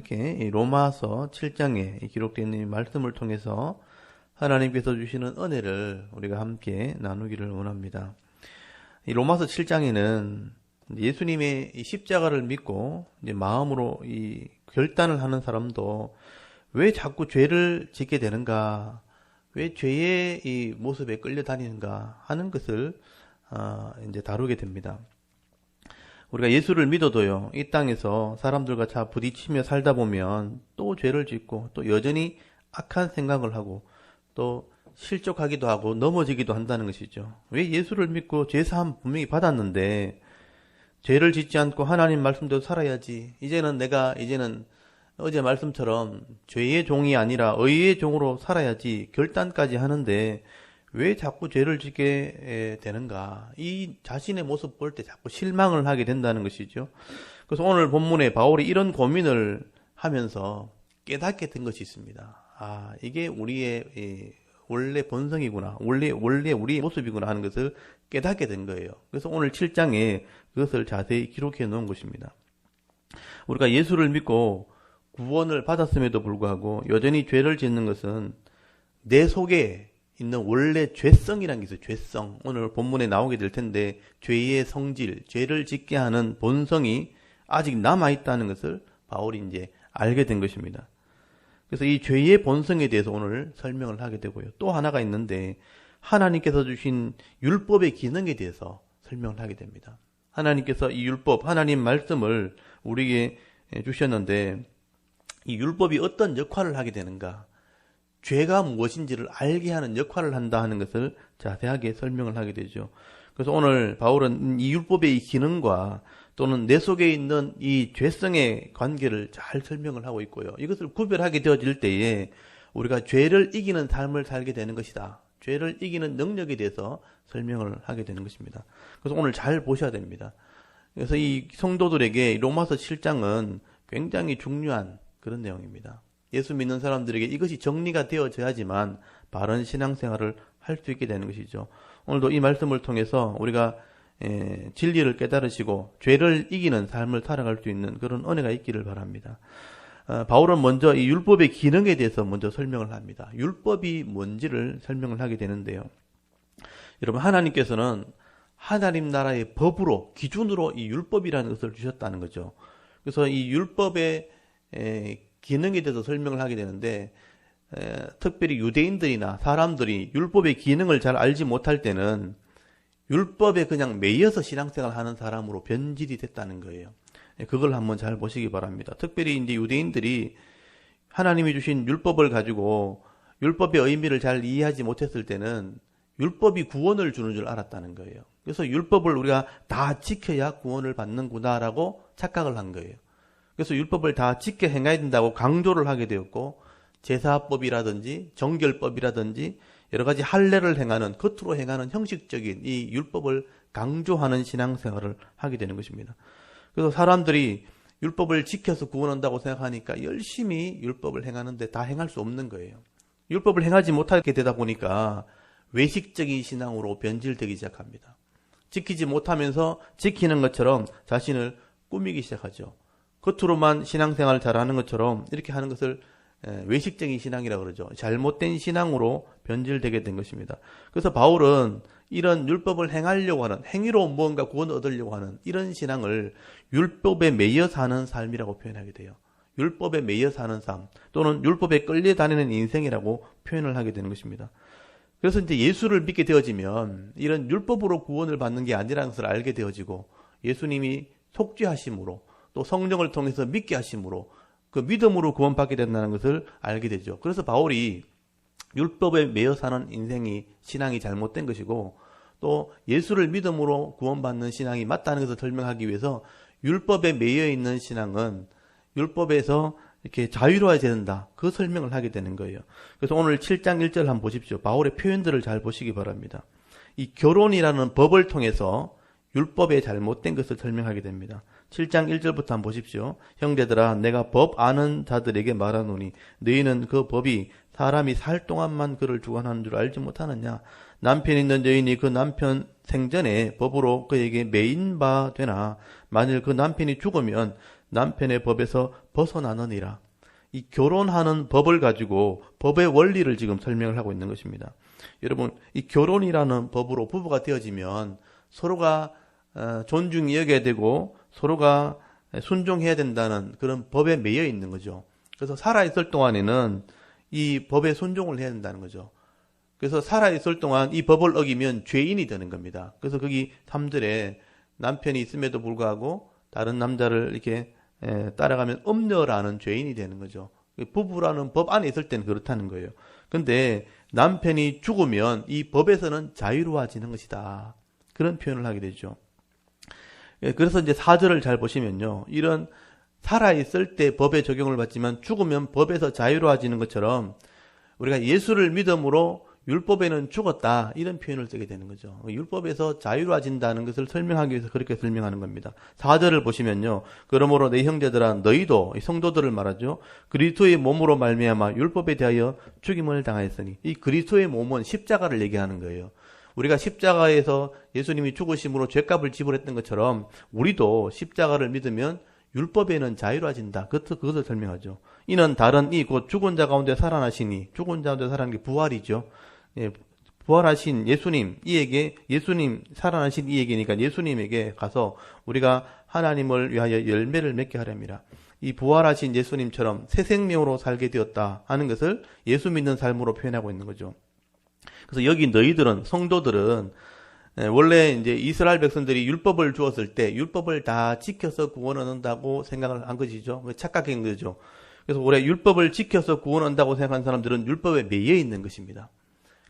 함께 이 로마서 7장에 기록되어 있는 이 말씀을 통해서 하나님께서 주시는 은혜를 우리가 함께 나누기를 원합니다. 이 로마서 7장에는 예수님의 이 십자가를 믿고 이제 마음으로 이 결단을 하는 사람도 왜 자꾸 죄를 짓게 되는가, 왜 죄의 이 모습에 끌려다니는가 하는 것을 이제 다루게 됩니다. 우리가 예수를 믿어도요, 이 땅에서 사람들과 자 부딪히며 살다 보면 또 죄를 짓고 또 여전히 악한 생각을 하고 또 실족하기도 하고 넘어지기도 한다는 것이죠. 왜 예수를 믿고 죄사함 분명히 받았는데 죄를 짓지 않고 하나님 말씀대로 살아야지. 이제는 어제 말씀처럼 죄의 종이 아니라 의의 종으로 살아야지 결단까지 하는데 왜 자꾸 죄를 짓게 되는가? 이 자신의 모습 볼 때 자꾸 실망을 하게 된다는 것이죠. 그래서 오늘 본문에 바울이 이런 고민을 하면서 깨닫게 된 것이 있습니다. 이게 우리의 원래 본성이구나. 원래 우리의 모습이구나 하는 것을 깨닫게 된 거예요. 그래서 오늘 7장에 그것을 자세히 기록해 놓은 것입니다. 우리가 예수를 믿고 구원을 받았음에도 불구하고 여전히 죄를 짓는 것은 내 속에 있는 원래 죄성이라는 게 있어요. 죄성. 오늘 본문에 나오게 될 텐데 죄의 성질, 죄를 짓게 하는 본성이 아직 남아있다는 것을 바울이 이제 알게 된 것입니다. 그래서 이 죄의 본성에 대해서 오늘 설명을 하게 되고요. 또 하나가 있는데 하나님께서 주신 율법의 기능에 대해서 설명을 하게 됩니다. 하나님께서 이 율법, 하나님 말씀을 우리에게 주셨는데 이 율법이 어떤 역할을 하게 되는가, 죄가 무엇인지를 알게 하는 역할을 한다 하는 것을 자세하게 설명을 하게 되죠. 그래서 오늘 바울은 이 율법의 이 기능과 또는 내 속에 있는 이 죄성의 관계를 잘 설명을 하고 있고요. 이것을 구별하게 되어질 때에 우리가 죄를 이기는 삶을 살게 되는 것이다. 죄를 이기는 능력에 대해서 설명을 하게 되는 것입니다. 그래서 오늘 잘 보셔야 됩니다. 그래서 이 성도들에게 로마서 7장은 굉장히 중요한 그런 내용입니다. 예수 믿는 사람들에게 이것이 정리가 되어져야지만 바른 신앙생활을 할 수 있게 되는 것이죠. 오늘도 이 말씀을 통해서 우리가 진리를 깨달으시고 죄를 이기는 삶을 살아갈 수 있는 그런 은혜가 있기를 바랍니다. 바울은 먼저 이 율법의 기능에 대해서 먼저 설명을 합니다. 율법이 뭔지를 설명을 하게 되는데요. 여러분, 하나님께서는 하나님 나라의 법으로, 기준으로 이 율법이라는 것을 주셨다는 거죠. 그래서 이 율법의 기능에 대해서 설명을 하게 되는데 특별히 유대인들이나 사람들이 율법의 기능을 잘 알지 못할 때는 율법에 그냥 매여서 신앙생활 하는 사람으로 변질이 됐다는 거예요. 그걸 한번 잘 보시기 바랍니다. 특별히 이제 유대인들이 하나님이 주신 율법을 가지고 율법의 의미를 잘 이해하지 못했을 때는 율법이 구원을 주는 줄 알았다는 거예요. 그래서 율법을 우리가 다 지켜야 구원을 받는구나라고 착각을 한 거예요. 그래서 율법을 다 지켜 행해야 된다고 강조를 하게 되었고, 제사법이라든지 정결법이라든지 여러 가지 할례를 행하는, 겉으로 행하는 형식적인 이 율법을 강조하는 신앙생활을 하게 되는 것입니다. 그래서 사람들이 율법을 지켜서 구원한다고 생각하니까 열심히 율법을 행하는데 다 행할 수 없는 거예요. 율법을 행하지 못하게 되다 보니까 외식적인 신앙으로 변질되기 시작합니다. 지키지 못하면서 지키는 것처럼 자신을 꾸미기 시작하죠. 겉으로만 신앙생활을 잘하는 것처럼 이렇게 하는 것을 외식적인 신앙이라고 그러죠. 잘못된 신앙으로 변질되게 된 것입니다. 그래서 바울은 이런 율법을 행하려고 하는, 행위로 무언가 구원을 얻으려고 하는 이런 신앙을 율법에 매여 사는 삶이라고 표현하게 돼요. 율법에 매여 사는 삶, 또는 율법에 끌려다니는 인생이라고 표현을 하게 되는 것입니다. 그래서 이제 예수를 믿게 되어지면 이런 율법으로 구원을 받는 게 아니라는 것을 알게 되어지고, 예수님이 속죄하심으로 또 성령을 통해서 믿게 하심으로 그 믿음으로 구원받게 된다는 것을 알게 되죠. 그래서 바울이 율법에 매여 사는 인생이, 신앙이 잘못된 것이고, 또 예수를 믿음으로 구원받는 신앙이 맞다는 것을 설명하기 위해서 율법에 매여 있는 신앙은 율법에서 이렇게 자유로워야 된다, 그 설명을 하게 되는 거예요. 그래서 오늘 7장 1절 한번 보십시오. 바울의 표현들을 잘 보시기 바랍니다. 이 결혼이라는 법을 통해서 율법의 잘못된 것을 설명하게 됩니다. 7장 1절부터 한번 보십시오. 형제들아, 내가 법 아는 자들에게 말하노니 너희는 그 법이 사람이 살 동안만 그를 주관하는 줄 알지 못하느냐. 남편 있는 여인이 그 남편 생전에 법으로 그에게 매인 바 되나 만일 그 남편이 죽으면 남편의 법에서 벗어나느니라. 이 결혼하는 법을 가지고 법의 원리를 지금 설명을 하고 있는 것입니다. 여러분, 이 결혼이라는 법으로 부부가 되어지면 서로가 존중히 여겨야 되고 서로가 순종해야 된다는 그런 법에 매여 있는 거죠. 그래서 살아있을 동안에는 이 법에 순종을 해야 된다는 거죠. 그래서 살아있을 동안 이 법을 어기면 죄인이 되는 겁니다. 그래서 거기 3절에 남편이 있음에도 불구하고 다른 남자를 이렇게 따라가면 음녀라는 죄인이 되는 거죠. 부부라는 법 안에 있을 때는 그렇다는 거예요. 근데 남편이 죽으면 이 법에서는 자유로워지는 것이다. 그런 표현을 하게 되죠. 그래서 이제 4절을 잘 보시면요. 이런 살아있을 때 법의 적용을 받지만 죽으면 법에서 자유로워지는 것처럼 우리가 예수를 믿음으로 율법에는 죽었다, 이런 표현을 쓰게 되는 거죠. 율법에서 자유로워진다는 것을 설명하기 위해서 그렇게 설명하는 겁니다. 4절을 보시면요. 그러므로 내 형제들아 너희도, 성도들을 말하죠. 그리스도의 몸으로 말미암아 율법에 대하여 죽임을 당하였으니, 이 그리스도의 몸은 십자가를 얘기하는 거예요. 우리가 십자가에서 예수님이 죽으심으로 죄값을 지불했던 것처럼 우리도 십자가를 믿으면 율법에는 자유로워진다. 그것을 설명하죠. 이는 다른 이 곧 죽은 자 가운데 살아나시니, 죽은 자 가운데 살아나는 게 부활이죠. 부활하신 예수님, 예수님 살아나신 이에게니까 예수님에게 가서 우리가 하나님을 위하여 열매를 맺게 하렵니다. 이 부활하신 예수님처럼 새 생명으로 살게 되었다 하는 것을 예수 믿는 삶으로 표현하고 있는 거죠. 그래서 여기 너희들은, 성도들은 원래 이제 이스라엘 백성들이 율법을 주었을 때 율법을 다 지켜서 구원 얻는다고 생각을 한 것이죠. 착각한 거죠. 그래서 올해 율법을 지켜서 구원 얻는다고 생각한 사람들은 율법에 매여 있는 것입니다.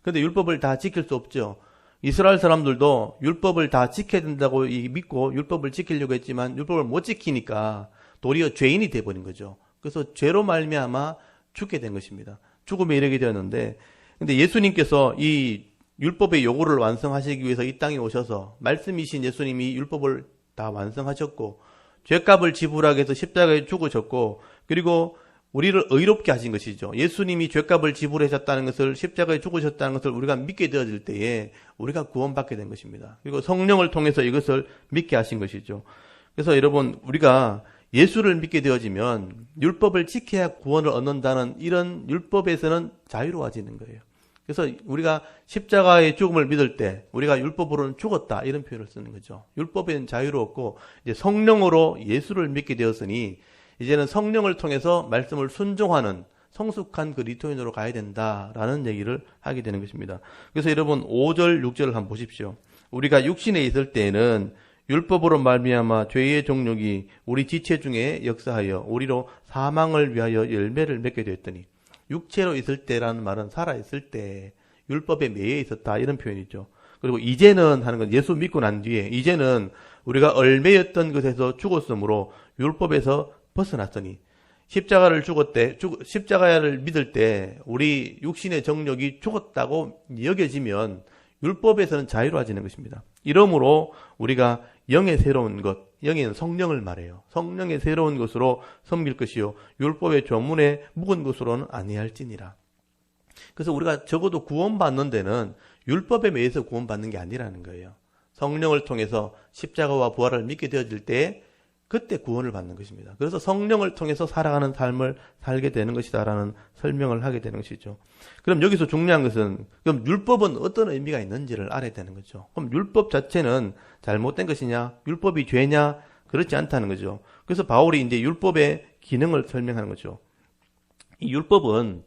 그런데 율법을 다 지킬 수 없죠. 이스라엘 사람들도 율법을 다 지켜야 된다고 믿고 율법을 지키려고 했지만 율법을 못 지키니까 도리어 죄인이 돼버린 거죠. 그래서 죄로 말미암아 죽게 된 것입니다. 죽음에 이르게 되었는데, 근데 예수님께서 이 율법의 요구를 완성하시기 위해서 이 땅에 오셔서 말씀이신 예수님이 율법을 다 완성하셨고 죄값을 지불하기 위해서 십자가에 죽으셨고, 그리고 우리를 의롭게 하신 것이죠. 예수님이 죄값을 지불하셨다는 것을, 십자가에 죽으셨다는 것을 우리가 믿게 되어질 때에 우리가 구원받게 된 것입니다. 그리고 성령을 통해서 이것을 믿게 하신 것이죠. 그래서 여러분, 우리가 예수를 믿게 되어지면 율법을 지켜야 구원을 얻는다는 이런 율법에서는 자유로워지는 거예요. 그래서 우리가 십자가의 죽음을 믿을 때 우리가 율법으로는 죽었다, 이런 표현을 쓰는 거죠. 율법에는 자유로웠고 이제 성령으로 예수를 믿게 되었으니 이제는 성령을 통해서 말씀을 순종하는 성숙한 그리스도인으로 가야 된다라는 얘기를 하게 되는 것입니다. 그래서 여러분 5절, 6절을 한번 보십시오. 우리가 육신에 있을 때에는 율법으로 말미암아 죄의 종력이 우리 지체 중에 역사하여 우리로 사망을 위하여 열매를 맺게 되었더니, 육체로 있을 때라는 말은 살아있을 때 율법에 매여 있었다, 이런 표현이죠. 그리고 이제는 하는 건 예수 믿고 난 뒤에 이제는 우리가 얼매였던 것에서 죽었으므로 율법에서 벗어났으니, 십자가를 십자가를 믿을 때 우리 육신의 정력이 죽었다고 여겨지면 율법에서는 자유로워지는 것입니다. 이러므로 우리가 영의 새로운 것, 영에는 성령을 말해요. 성령의 새로운 것으로 섬길 것이요 율법의 조문에 묵은 것으로는 아니할지니라. 그래서 우리가 적어도 구원받는 데는 율법에 매여서 구원받는 게 아니라는 거예요. 성령을 통해서 십자가와 부활을 믿게 되어질 때 그때 구원을 받는 것입니다. 그래서 성령을 통해서 살아가는 삶을 살게 되는 것이다라는 설명을 하게 되는 것이죠. 그럼 여기서 중요한 것은, 그럼 율법은 어떤 의미가 있는지를 알아야 되는 거죠. 그럼 율법 자체는 잘못된 것이냐, 율법이 죄냐, 그렇지 않다는 거죠. 그래서 바울이 이제 율법의 기능을 설명하는 거죠. 이 율법은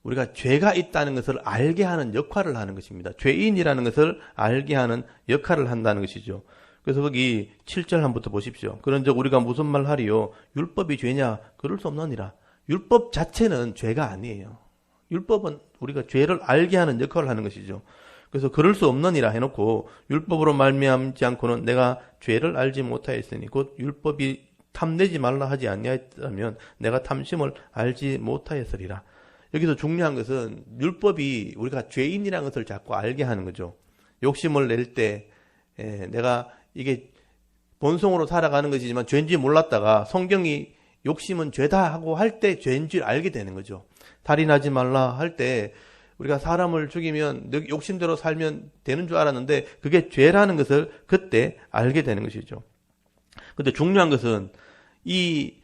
우리가 죄가 있다는 것을 알게 하는 역할을 하는 것입니다. 죄인이라는 것을 알게 하는 역할을 한다는 것이죠. 그래서 거기 7절 한번부터 보십시오. 그런즉 우리가 무슨 말 하리요? 율법이 죄냐? 그럴 수 없느니라. 율법 자체는 죄가 아니에요. 율법은 우리가 죄를 알게 하는 역할을 하는 것이죠. 그래서 그럴 수 없느니라 해놓고 율법으로 말미암지 않고는 내가 죄를 알지 못하였으니, 곧 율법이 탐내지 말라 하지 아니하였다면 내가 탐심을 알지 못하였으리라. 여기서 중요한 것은 율법이 우리가 죄인이라는 것을 자꾸 알게 하는 거죠. 욕심을 낼 때 내가 이게 본성으로 살아가는 것이지만 죄인지 몰랐다가 성경이 욕심은 죄다 하고 할 때 죄인 줄 알게 되는 거죠. 살인하지 말라 할 때 우리가 사람을 죽이면 욕심대로 살면 되는 줄 알았는데 그게 죄라는 것을 그때 알게 되는 것이죠. 근데 중요한 것은 이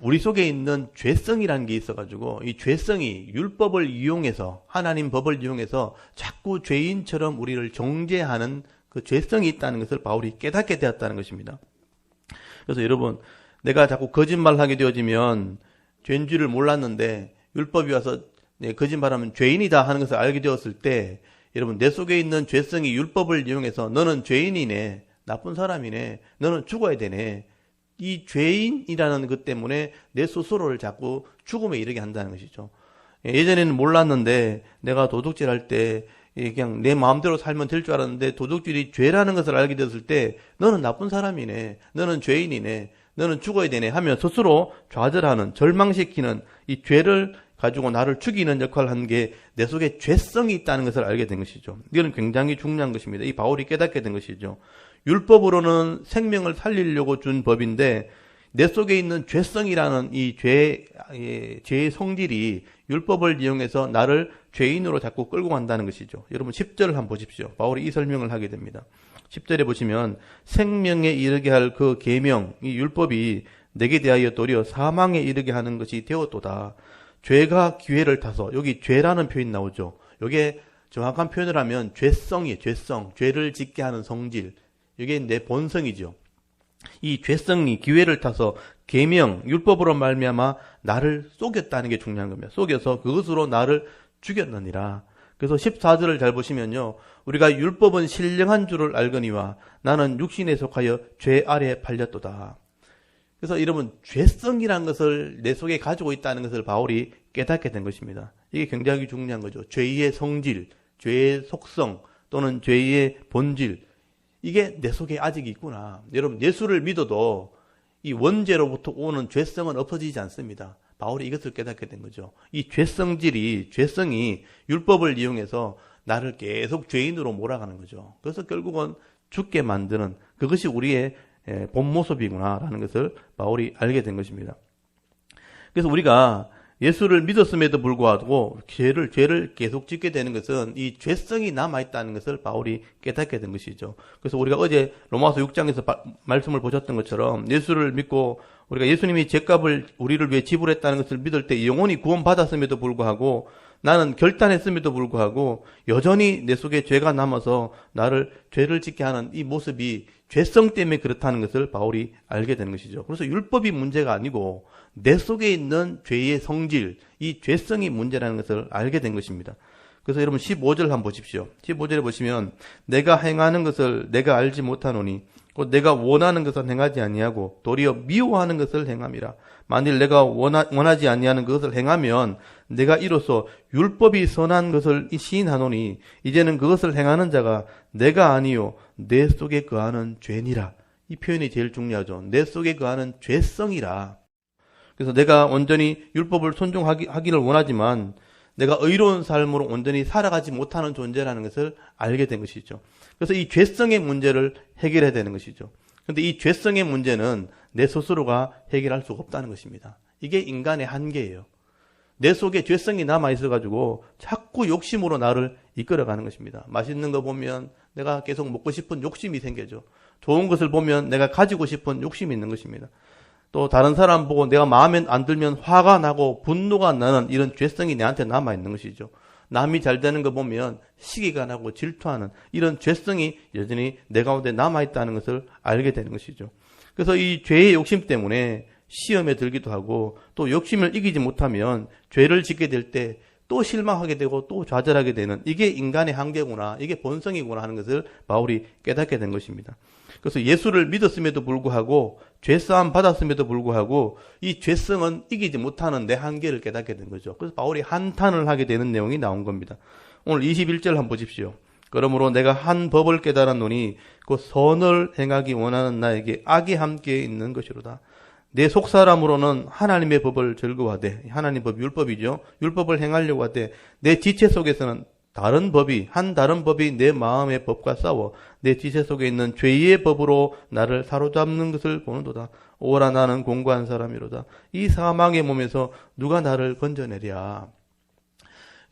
우리 속에 있는 죄성이라는 게 있어가지고 이 죄성이 율법을 이용해서 하나님 법을 이용해서 자꾸 죄인처럼 우리를 정죄하는 그 죄성이 있다는 것을 바울이 깨닫게 되었다는 것입니다. 그래서 여러분, 내가 자꾸 거짓말하게 되어지면 죄인 줄을 몰랐는데 율법이 와서 거짓말하면 죄인이다 하는 것을 알게 되었을 때 여러분, 내 속에 있는 죄성이 율법을 이용해서 너는 죄인이네, 나쁜 사람이네, 너는 죽어야 되네, 이 죄인이라는 것 때문에 내 스스로를 자꾸 죽음에 이르게 한다는 것이죠. 예전에는 몰랐는데 내가 도둑질할 때 그냥 내 마음대로 살면 될 줄 알았는데 도둑질이 죄라는 것을 알게 됐을 때 너는 나쁜 사람이네, 너는 죄인이네, 너는 죽어야 되네 하며 스스로 좌절하는, 절망시키는 이 죄를 가지고 나를 죽이는 역할을 하는 게 내 속에 죄성이 있다는 것을 알게 된 것이죠. 이건 굉장히 중요한 것입니다. 이 바울이 깨닫게 된 것이죠. 율법으로는 생명을 살리려고 준 법인데 내 속에 있는 죄성이라는 이 죄의 성질이 율법을 이용해서 나를 죄인으로 자꾸 끌고 간다는 것이죠. 여러분 10절을 한번 보십시오. 바울이 이 설명을 하게 됩니다. 10절에 보시면 생명에 이르게 할 그 계명, 이 율법이 내게 대하여 도리어 사망에 이르게 하는 것이 되었도다. 죄가 기회를 타서, 여기 죄라는 표현이 나오죠. 이게 정확한 표현을 하면 죄성이에요. 죄성, 죄를 짓게 하는 성질. 이게 내 본성이죠. 이 죄성이 기회를 타서 계명, 율법으로 말미암아 나를 속였다는 게 중요한 겁니다. 속여서 그것으로 나를 죽였느니라. 그래서 14절을 잘 보시면요, 우리가 율법은 신령한 줄을 알거니와 나는 육신에 속하여 죄 아래에 팔렸도다. 그래서 여러분, 죄성이라는 것을 내 속에 가지고 있다는 것을 바울이 깨닫게 된 것입니다. 이게 굉장히 중요한 거죠. 죄의 성질, 죄의 속성 또는 죄의 본질, 이게 내 속에 아직 있구나. 여러분, 예수를 믿어도 이 원죄로부터 오는 죄성은 없어지지 않습니다. 바울이 이것을 깨닫게 된 거죠. 이 죄성이 율법을 이용해서 나를 계속 죄인으로 몰아가는 거죠. 그래서 결국은 죽게 만드는, 그것이 우리의 본 모습이구나라는 것을 바울이 알게 된 것입니다. 그래서 우리가 예수를 믿었음에도 불구하고 죄를 계속 짓게 되는 것은 이 죄성이 남아있다는 것을 바울이 깨닫게 된 것이죠. 그래서 우리가 어제 로마서 6장에서 말씀을 보셨던 것처럼 예수를 믿고 우리가 예수님이 죄값을 우리를 위해 지불했다는 것을 믿을 때 영원히 구원받았음에도 불구하고 나는 결단했음에도 불구하고 여전히 내 속에 죄가 남아서 나를 죄를 짓게 하는 이 모습이 죄성 때문에 그렇다는 것을 바울이 알게 되는 것이죠. 그래서 율법이 문제가 아니고 내 속에 있는 죄의 성질, 이 죄성이 문제라는 것을 알게 된 것입니다. 그래서 여러분 15절 한번 보십시오. 15절에 보시면 내가 행하는 것을 내가 알지 못하노니 곧 내가 원하는 것을 행하지 아니하고 도리어 미워하는 것을 행함이라. 만일 내가 원하지 아니하는 것을 행하면 내가 이로써 율법이 선한 것을 시인하노니 이제는 그것을 행하는 자가 내가 아니요 내 속에 거하는 죄니라. 이 표현이 제일 중요하죠. 내 속에 거하는 죄성이라. 그래서 내가 온전히 율법을 순종하기를 원하지만 내가 의로운 삶으로 온전히 살아가지 못하는 존재라는 것을 알게 된 것이죠. 그래서 이 죄성의 문제를 해결해야 되는 것이죠. 그런데 이 죄성의 문제는 내 스스로가 해결할 수가 없다는 것입니다. 이게 인간의 한계예요. 내 속에 죄성이 남아있어가지고 자꾸 욕심으로 나를 이끌어가는 것입니다. 맛있는 거 보면 내가 계속 먹고 싶은 욕심이 생겨죠. 좋은 것을 보면 내가 가지고 싶은 욕심이 있는 것입니다. 또 다른 사람 보고 내가 마음에 안 들면 화가 나고 분노가 나는 이런 죄성이 내한테 남아있는 것이죠. 남이 잘 되는 거 보면 시기가 나고 질투하는 이런 죄성이 여전히 내 가운데 남아있다는 것을 알게 되는 것이죠. 그래서 이 죄의 욕심 때문에 시험에 들기도 하고 또 욕심을 이기지 못하면 죄를 짓게 될 때 또 실망하게 되고 또 좌절하게 되는, 이게 인간의 한계구나, 이게 본성이구나 하는 것을 바울이 깨닫게 된 것입니다. 그래서 예수를 믿었음에도 불구하고 죄사함 받았음에도 불구하고 이 죄성은 이기지 못하는 내 한계를 깨닫게 된 거죠. 그래서 바울이 한탄을 하게 되는 내용이 나온 겁니다. 오늘 21절 한번 보십시오. 그러므로 내가 한 법을 깨달았노니 그 선을 행하기 원하는 나에게 악이 함께 있는 것이로다. 내 속사람으로는 하나님의 법을 즐거워하되, 하나님 법 율법이죠. 율법을 행하려고 하되 내 지체 속에서는 다른 법이 내 마음의 법과 싸워 내 지체 속에 있는 죄의 법으로 나를 사로잡는 것을 보는도다. 오라 나는 공고한 사람이로다. 이 사망의 몸에서 누가 나를 건져내랴.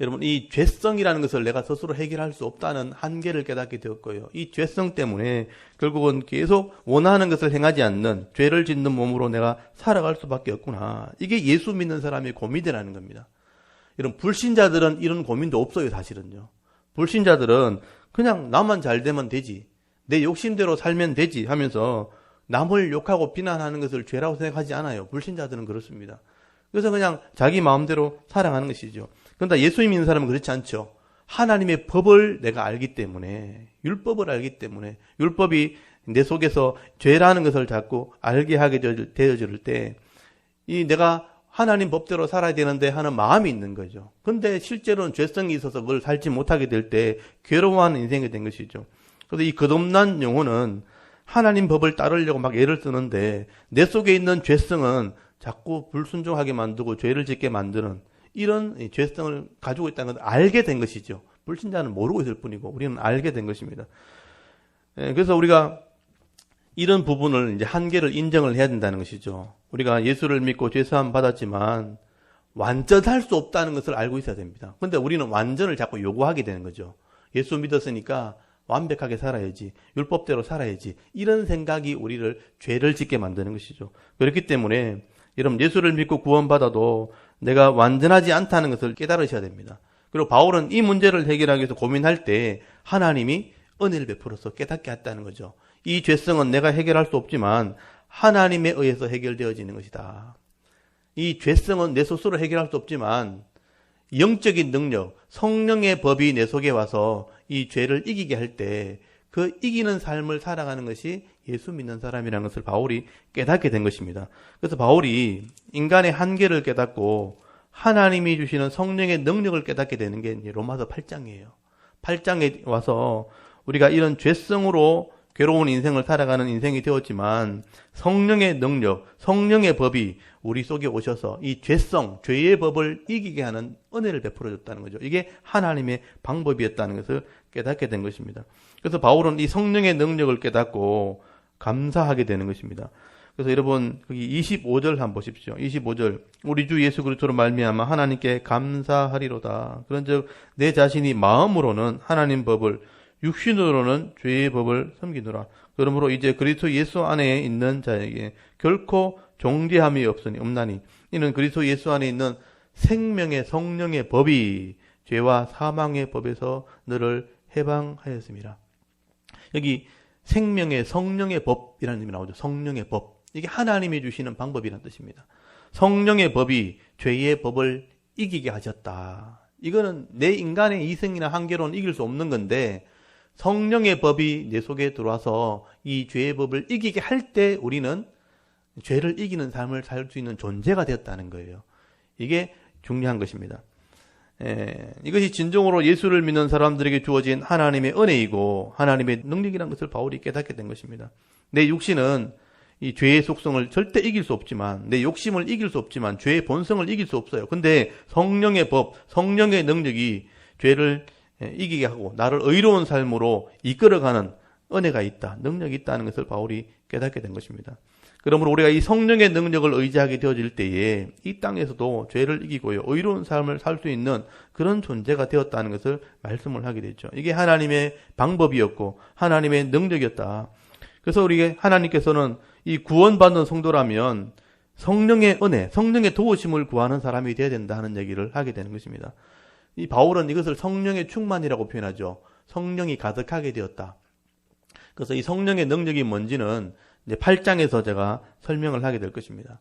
여러분, 이 죄성이라는 것을 내가 스스로 해결할 수 없다는 한계를 깨닫게 되었고요. 이 죄성 때문에 결국은 계속 원하는 것을 행하지 않는 죄를 짓는 몸으로 내가 살아갈 수밖에 없구나. 이게 예수 믿는 사람의 고민이라는 겁니다. 이런 불신자들은 이런 고민도 없어요, 사실은요. 불신자들은 그냥 나만 잘 되면 되지, 내 욕심대로 살면 되지 하면서 남을 욕하고 비난하는 것을 죄라고 생각하지 않아요. 불신자들은 그렇습니다. 그래서 그냥 자기 마음대로 살아가는 것이죠. 그런데 예수 믿는 사람은 그렇지 않죠. 하나님의 법을 내가 알기 때문에, 율법을 알기 때문에, 율법이 내 속에서 죄라는 것을 자꾸 알게 하게 되어질 때, 이 내가 하나님 법대로 살아야 되는데 하는 마음이 있는 거죠. 근데 실제로는 죄성이 있어서 그걸 살지 못하게 될 때 괴로워하는 인생이 된 것이죠. 그래서 이 거듭난 영혼은 하나님 법을 따르려고 막 애를 쓰는데 내 속에 있는 죄성은 자꾸 불순종하게 만들고 죄를 짓게 만드는 이런 죄성을 가지고 있다는 걸 알게 된 것이죠. 불신자는 모르고 있을 뿐이고 우리는 알게 된 것입니다. 그래서 우리가 이런 부분을 이제 한계를 인정을 해야 된다는 것이죠. 우리가 예수를 믿고 죄사함 받았지만 완전할 수 없다는 것을 알고 있어야 됩니다. 그런데 우리는 완전을 자꾸 요구하게 되는 거죠. 예수 믿었으니까 완벽하게 살아야지, 율법대로 살아야지, 이런 생각이 우리를 죄를 짓게 만드는 것이죠. 그렇기 때문에 여러분, 예수를 믿고 구원받아도 내가 완전하지 않다는 것을 깨달으셔야 됩니다. 그리고 바울은 이 문제를 해결하기 위해서 고민할 때 하나님이 은혜를 베풀어서 깨닫게 했다는 거죠. 이 죄성은 내가 해결할 수 없지만 하나님에 의해서 해결되어지는 것이다. 이 죄성은 내 스스로 해결할 수 없지만 영적인 능력, 성령의 법이 내 속에 와서 이 죄를 이기게 할 때 그 이기는 삶을 살아가는 것이 예수 믿는 사람이라는 것을 바울이 깨닫게 된 것입니다. 그래서 바울이 인간의 한계를 깨닫고 하나님이 주시는 성령의 능력을 깨닫게 되는 게 로마서 8장이에요. 8장에 와서 우리가 이런 죄성으로 괴로운 인생을 살아가는 인생이 되었지만 성령의 능력, 성령의 법이 우리 속에 오셔서 이 죄성, 죄의 법을 이기게 하는 은혜를 베풀어 줬다는 거죠. 이게 하나님의 방법이었다는 것을 깨닫게 된 것입니다. 그래서 바울은 이 성령의 능력을 깨닫고 감사하게 되는 것입니다. 그래서 여러분 거기 25절 한번 보십시오. 25절, 우리 주 예수 그리스도로 말미암아 하나님께 감사하리로다. 그런즉 내 자신이 마음으로는 하나님 법을, 육신으로는 죄의 법을 섬기노라. 그러므로 이제 그리스도 예수 안에 있는 자에게 결코 종대함이 없나니 이는 그리스도 예수 안에 있는 생명의 성령의 법이 죄와 사망의 법에서 너를 해방하였습니다. 여기 생명의 성령의 법이라는 의미 나오죠. 성령의 법. 이게 하나님이 주시는 방법이라는 뜻입니다. 성령의 법이 죄의 법을 이기게 하셨다. 이거는 내 인간의 이성이나 한계로는 이길 수 없는 건데 성령의 법이 내 속에 들어와서 이 죄의 법을 이기게 할 때 우리는 죄를 이기는 삶을 살 수 있는 존재가 되었다는 거예요. 이게 중요한 것입니다. 이것이 진정으로 예수를 믿는 사람들에게 주어진 하나님의 은혜이고 하나님의 능력이라는 것을 바울이 깨닫게 된 것입니다. 내 육신은 이 죄의 속성을 절대 이길 수 없지만, 내 욕심을 이길 수 없지만 죄의 본성을 이길 수 없어요. 근데 성령의 법, 성령의 능력이 죄를 이기게 하고 나를 의로운 삶으로 이끌어가는 은혜가 있다, 능력이 있다는 것을 바울이 깨닫게 된 것입니다. 그러므로 우리가 이 성령의 능력을 의지하게 되어질 때에 이 땅에서도 죄를 이기고요, 의로운 삶을 살 수 있는 그런 존재가 되었다는 것을 말씀을 하게 되죠. 이게 하나님의 방법이었고 하나님의 능력이었다. 그래서 우리 하나님께서는 이 구원받는 성도라면 성령의 은혜, 성령의 도우심을 구하는 사람이 되어야 된다 하는 얘기를 하게 되는 것입니다. 이 바울은 이것을 성령의 충만이라고 표현하죠. 성령이 가득하게 되었다. 그래서 이 성령의 능력이 뭔지는 이제 8장에서 제가 설명을 하게 될 것입니다.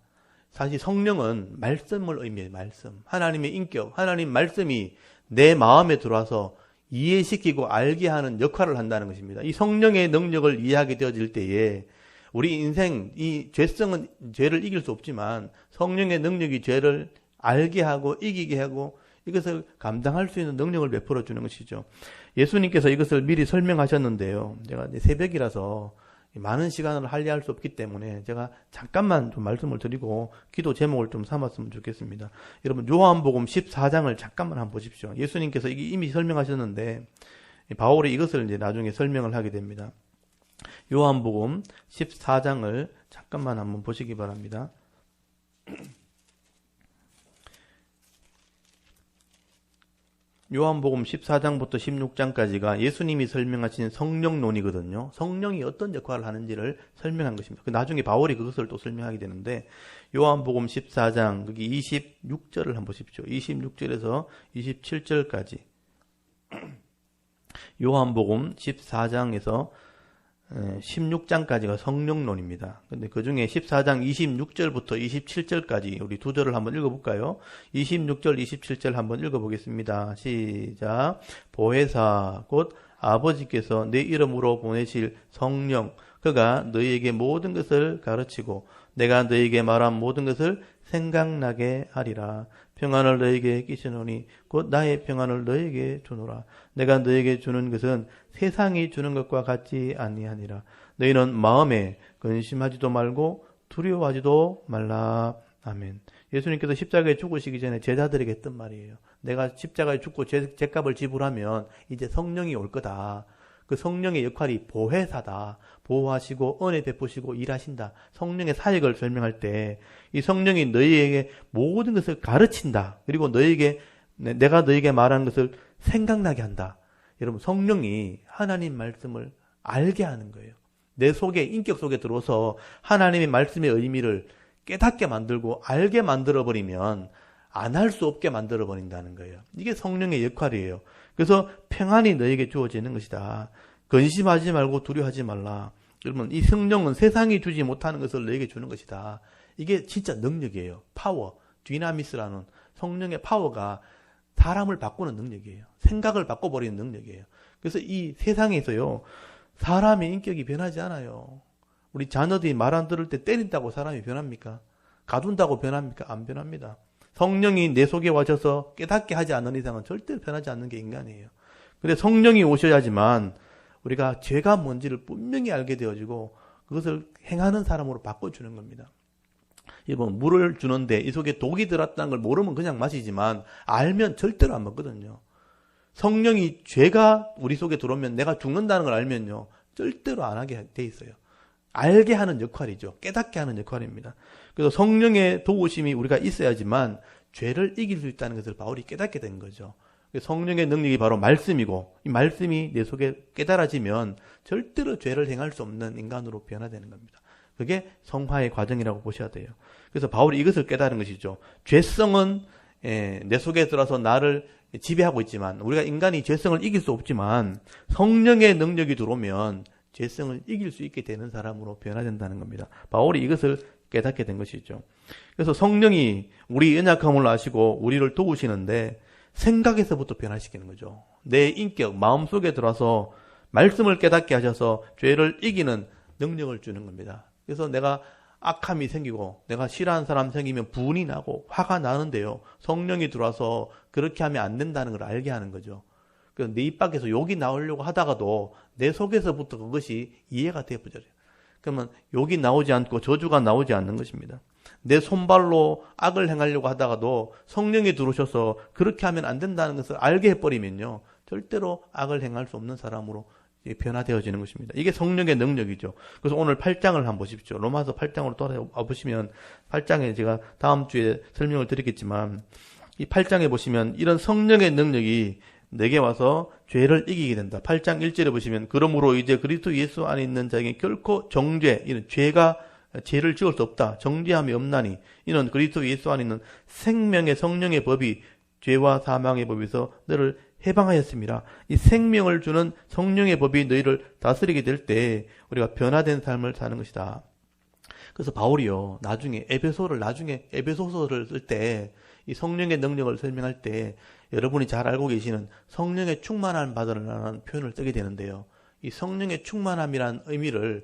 사실 성령은 말씀을 의미해요. 말씀. 하나님의 인격, 하나님 말씀이 내 마음에 들어와서 이해시키고 알게 하는 역할을 한다는 것입니다. 이 성령의 능력을 이해하게 되어질 때에 우리 인생, 이 죄성은 죄를 이길 수 없지만 성령의 능력이 죄를 알게 하고 이기게 하고 이것을 감당할 수 있는 능력을 베풀어 주는 것이죠. 예수님께서 이것을 미리 설명하셨는데요. 제가 새벽이라서 많은 시간을 할애할 수 없기 때문에 제가 잠깐만 좀 말씀을 드리고 기도 제목을 좀 삼았으면 좋겠습니다. 여러분 요한복음 14장을 잠깐만 한번 보십시오. 예수님께서 이미 설명하셨는데 바울이 이것을 이제 나중에 설명을 하게 됩니다. 요한복음 14장을 잠깐만 한번 보시기 바랍니다. 요한복음 14장부터 16장까지가 예수님이 설명하신 성령론이거든요. 성령이 어떤 역할을 하는지를 설명한 것입니다. 나중에 바울이 그것을 또 설명하게 되는데 요한복음 14장 거기 26절을 한번 보십시오. 26절에서 27절까지 요한복음 14장에서 16장까지가 성령론입니다. 근데 그 중에 14장 26절부터 27절까지 우리 두 절을 한번 읽어볼까요? 26절, 27절 한번 읽어보겠습니다. 시작. 보혜사 곧 아버지께서 내 이름으로 보내실 성령 그가 너희에게 모든 것을 가르치고 내가 너희에게 말한 모든 것을 생각나게 하리라. 평안을 너희에게 끼치노니 곧 나의 평안을 너희에게 주노라. 내가 너희에게 주는 것은 세상이 주는 것과 같지 아니하니라. 너희는 마음에 근심하지도 말고 두려워하지도 말라. 아멘. 예수님께서 십자가에 죽으시기 전에 제자들에게 했던 말이에요. 내가 십자가에 죽고 죄값을 지불하면 이제 성령이 올 거다. 그 성령의 역할이 보혜사다. 보호하시고 은혜 베푸시고 일하신다. 성령의 사역을 설명할 때 이 성령이 너희에게 모든 것을 가르친다. 그리고 내가 너희에게 말하는 것을 생각나게 한다. 여러분 성령이 하나님 말씀을 알게 하는 거예요. 내 속에 인격 속에 들어서 하나님의 말씀의 의미를 깨닫게 만들고 알게 만들어버리면 안 할 수 없게 만들어버린다는 거예요. 이게 성령의 역할이에요. 그래서 평안이 너에게 주어지는 것이다. 근심하지 말고 두려워하지 말라. 여러분 이 성령은 세상이 주지 못하는 것을 너에게 주는 것이다. 이게 진짜 능력이에요. 파워, 디나미스라는 성령의 파워가 사람을 바꾸는 능력이에요. 생각을 바꿔버리는 능력이에요. 그래서 이 세상에서요 사람의 인격이 변하지 않아요. 우리 자녀들이 말 안 들을 때 때린다고 사람이 변합니까? 가둔다고 변합니까? 안 변합니다. 성령이 내 속에 와셔서 깨닫게 하지 않는 이상은 절대 변하지 않는 게 인간이에요. 근데 성령이 오셔야지만 우리가 죄가 뭔지를 분명히 알게 되어지고 그것을 행하는 사람으로 바꿔주는 겁니다. 여러분 물을 주는데 이 속에 독이 들었다는 걸 모르면 그냥 마시지만 알면 절대로 안 먹거든요. 성령이 죄가 우리 속에 들어오면 내가 죽는다는 걸 알면요 절대로 안 하게 돼 있어요. 알게 하는 역할이죠. 깨닫게 하는 역할입니다. 그래서 성령의 도우심이 우리가 있어야지만 죄를 이길 수 있다는 것을 바울이 깨닫게 된 거죠. 성령의 능력이 바로 말씀이고 이 말씀이 내 속에 깨달아지면 절대로 죄를 행할 수 없는 인간으로 변화되는 겁니다. 그게 성화의 과정이라고 보셔야 돼요. 그래서 바울이 이것을 깨달은 것이죠. 죄성은 내 속에 들어서 나를 지배하고 있지만 우리가 인간이 죄성을 이길 수 없지만 성령의 능력이 들어오면 죄성을 이길 수 있게 되는 사람으로 변화된다는 겁니다. 바울이 이것을 깨닫게 된 것이죠. 그래서 성령이 우리 연약함을 아시고 우리를 도우시는데 생각에서부터 변화시키는 거죠. 내 인격, 마음속에 들어와서 말씀을 깨닫게 하셔서 죄를 이기는 능력을 주는 겁니다. 그래서 내가 악함이 생기고 내가 싫어하는 사람 생기면 분이 나고 화가 나는데요. 성령이 들어와서 그렇게 하면 안 된다는 걸 알게 하는 거죠. 내 입 밖에서 욕이 나오려고 하다가도 내 속에서부터 그것이 이해가 되어버려요. 그러면 욕이 나오지 않고 저주가 나오지 않는 것입니다. 내 손발로 악을 행하려고 하다가도 성령이 들어오셔서 그렇게 하면 안 된다는 것을 알게 해버리면요. 절대로 악을 행할 수 없는 사람으로 변화되어지는 것입니다. 이게 성령의 능력이죠. 그래서 오늘 8장을 한번 보십시오. 로마서 8장으로 돌아와 보시면 8장에 제가 다음 주에 설명을 드리겠지만 이 8장에 보시면 이런 성령의 능력이 내게 와서 죄를 이기게 된다. 8장 1절에 보시면 그러므로 이제 그리스도 예수 안에 있는 자에게 결코 정죄, 이는 죄를 지을 수 없다. 정죄함이 없나니 이는 그리스도 예수 안에 있는 생명의 성령의 법이 죄와 사망의 법에서 너를 해방하였습니다. 이 생명을 주는 성령의 법이 너희를 다스리게 될 때 우리가 변화된 삶을 사는 것이다. 그래서 바울이요 나중에 에베소서를 쓸 때 이 성령의 능력을 설명할 때 여러분이 잘 알고 계시는 성령의 충만함 받으라는 표현을 쓰게 되는데요. 이 성령의 충만함이라는 의미를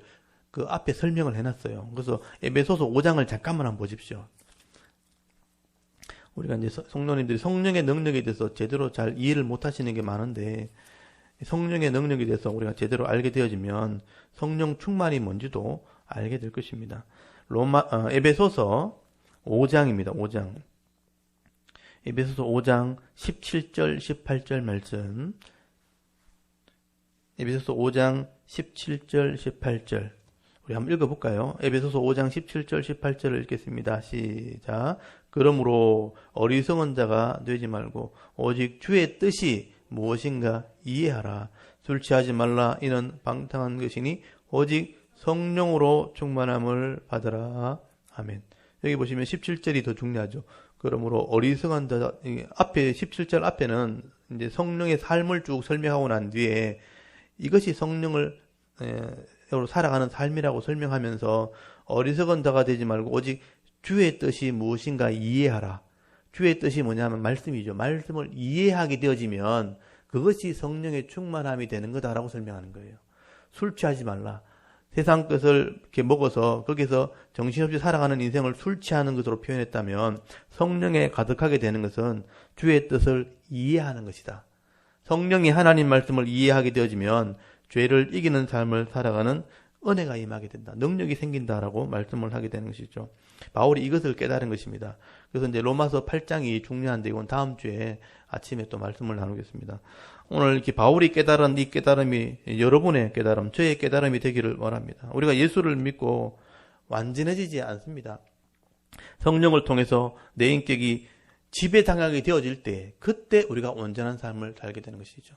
그 앞에 설명을 해놨어요. 그래서 에베소서 5장을 잠깐만 한번 보십시오. 우리가 이제 성도님들이 성령의 능력에 대해서 제대로 잘 이해를 못 하시는 게 많은데 성령의 능력에 대해서 우리가 제대로 알게 되어지면 성령 충만이 뭔지도 알게 될 것입니다. 에베소서 5장입니다. 5장. 에베소서 5장 17절 18절 말씀. 에베소서 5장 17절 18절 우리 한번 읽어볼까요? 에베소서 5장 17절 18절을 읽겠습니다. 시작. 그러므로 어리석은 자가 되지 말고 오직 주의 뜻이 무엇인가 이해하라. 술 취하지 말라. 이는 방탕한 것이니 오직 성령으로 충만함을 받으라. 아멘. 여기 보시면 17절이 더 중요하죠. 그러므로 어리석은 자, 앞에 17절 앞에는 이제 성령의 삶을 쭉 설명하고 난 뒤에 이것이 성령을 살아가는 삶이라고 설명하면서 어리석은 자가 되지 말고 오직 주의 뜻이 무엇인가 이해하라. 주의 뜻이 뭐냐면 말씀이죠. 말씀을 이해하게 되어지면 그것이 성령의 충만함이 되는 거다라고 설명하는 거예요. 술 취하지 말라. 세상 것을 이렇게 먹어서 거기서 정신없이 살아가는 인생을 술 취하는 것으로 표현했다면 성령에 가득하게 되는 것은 주의 뜻을 이해하는 것이다. 성령이 하나님 말씀을 이해하게 되어지면 죄를 이기는 삶을 살아가는 은혜가 임하게 된다. 능력이 생긴다라고 말씀을 하게 되는 것이죠. 바울이 이것을 깨달은 것입니다. 그래서 이제 로마서 8장이 중요한데 이건 다음 주에 아침에 또 말씀을 나누겠습니다. 오늘 이렇게 바울이 깨달은 이 깨달음이 여러분의 깨달음, 저의 깨달음이 되기를 원합니다. 우리가 예수를 믿고 완전해지지 않습니다. 성령을 통해서 내 인격이 지배당하게 되어질 때 그때 우리가 온전한 삶을 살게 되는 것이죠.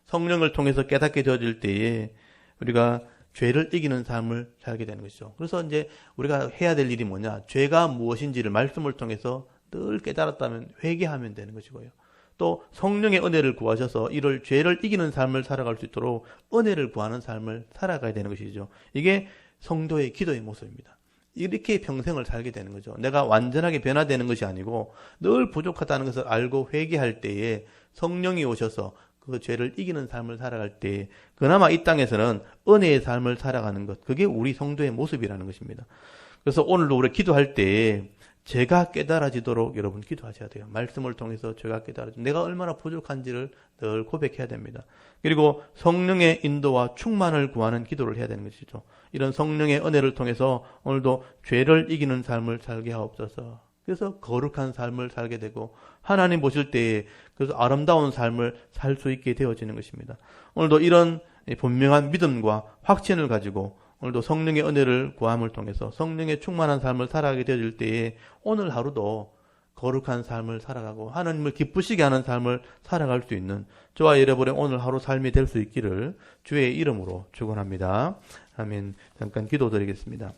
성령을 통해서 깨닫게 되어질 때에 우리가 죄를 이기는 삶을 살게 되는 것이죠. 그래서 이제 우리가 해야 될 일이 뭐냐? 죄가 무엇인지를 말씀을 통해서 늘 깨달았다면 회개하면 되는 것이고요. 또 성령의 은혜를 구하셔서 이를 죄를 이기는 삶을 살아갈 수 있도록 은혜를 구하는 삶을 살아가야 되는 것이죠. 이게 성도의 기도의 모습입니다. 이렇게 평생을 살게 되는 거죠. 내가 완전하게 변화되는 것이 아니고 늘 부족하다는 것을 알고 회개할 때에 성령이 오셔서 그 죄를 이기는 삶을 살아갈 때 그나마 이 땅에서는 은혜의 삶을 살아가는 것, 그게 우리 성도의 모습이라는 것입니다. 그래서 오늘도 우리 기도할 때 죄가 깨달아지도록 여러분 기도하셔야 돼요. 말씀을 통해서 죄가 깨달아지도록 내가 얼마나 부족한지를 늘 고백해야 됩니다. 그리고 성령의 인도와 충만을 구하는 기도를 해야 되는 것이죠. 이런 성령의 은혜를 통해서 오늘도 죄를 이기는 삶을 살게 하옵소서. 그래서 거룩한 삶을 살게 되고 하나님 보실 때에 그래서 아름다운 삶을 살 수 있게 되어지는 것입니다. 오늘도 이런 분명한 믿음과 확신을 가지고 오늘도 성령의 은혜를 구함을 통해서 성령의 충만한 삶을 살아가게 되어질 때에 오늘 하루도 거룩한 삶을 살아가고 하나님을 기쁘시게 하는 삶을 살아갈 수 있는 저와 여러분의 오늘 하루 삶이 될 수 있기를 주의 이름으로 축원합니다. 아멘. 잠깐 기도드리겠습니다.